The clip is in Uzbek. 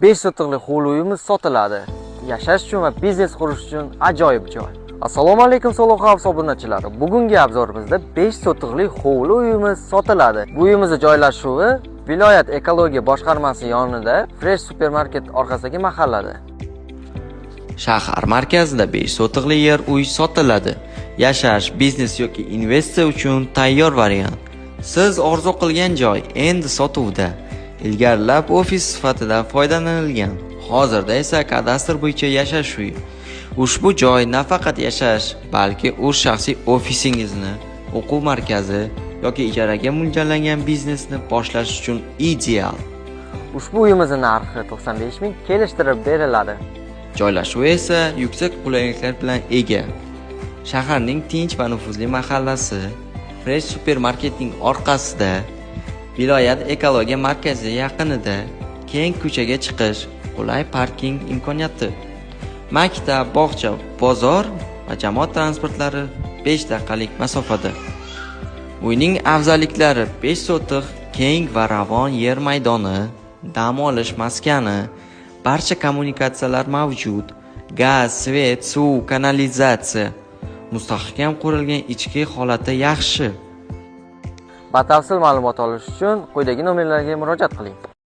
5 sotixli hovli uyimiz sotiladi. Yashash uchun va biznes qurish uchun ajoyib joy. Assalomu alaykum Solox House obunachilari. Bugungi obzorimizda 5 sotixli hovli uyimiz sotiladi. Bu uyimizning joylashuvi viloyat ekologiya boshqarmasi yonida Fresh supermarket orqasidagi mahallada. Shahar markazida 5 sotixli yer uy sotiladi. Yashash, biznes yoki investitsiya uchun tayyor variant. Siz orzu qilgan joy endi sotuvda. Ilgarilab ofis sifatida foydalanilgan. Hozirda esa kadastr bo'yicha yashash uyi. Ushbu joy nafaqat yashash, balki o'z shaxsiy ofisingizni, o'quv markazi yoki ijaraga mo'ljallangan biznesni boshlash uchun ideal. Ushbu uyimizning narxi 95 ming kelishtirib beriladi. Joylashuvi esa yuksak qulayliklar bilan ega. Shaharning tinch va nufuzli mahallasi, Fresh supermarketning orqasida, viloyat ekologiya markazi yaqinida, keng ko'chaga chiqish, qulay parking imkoniyati. Maktab, bog'cha, bozor va jamoat transportlari 5 daqiqalik masofada. Uyning afzalliklari 5 sotix keng va ravon yer maydoni, dam olish maskani, barcha kommunikatsiyalar mavjud, gaz, svet, suv, kanalizatsiya, mustahkam qurilgan ichki holati yaxshi. Batafsil ma'lumot olish uchun quyidagi nomerlarga murojaat qiling.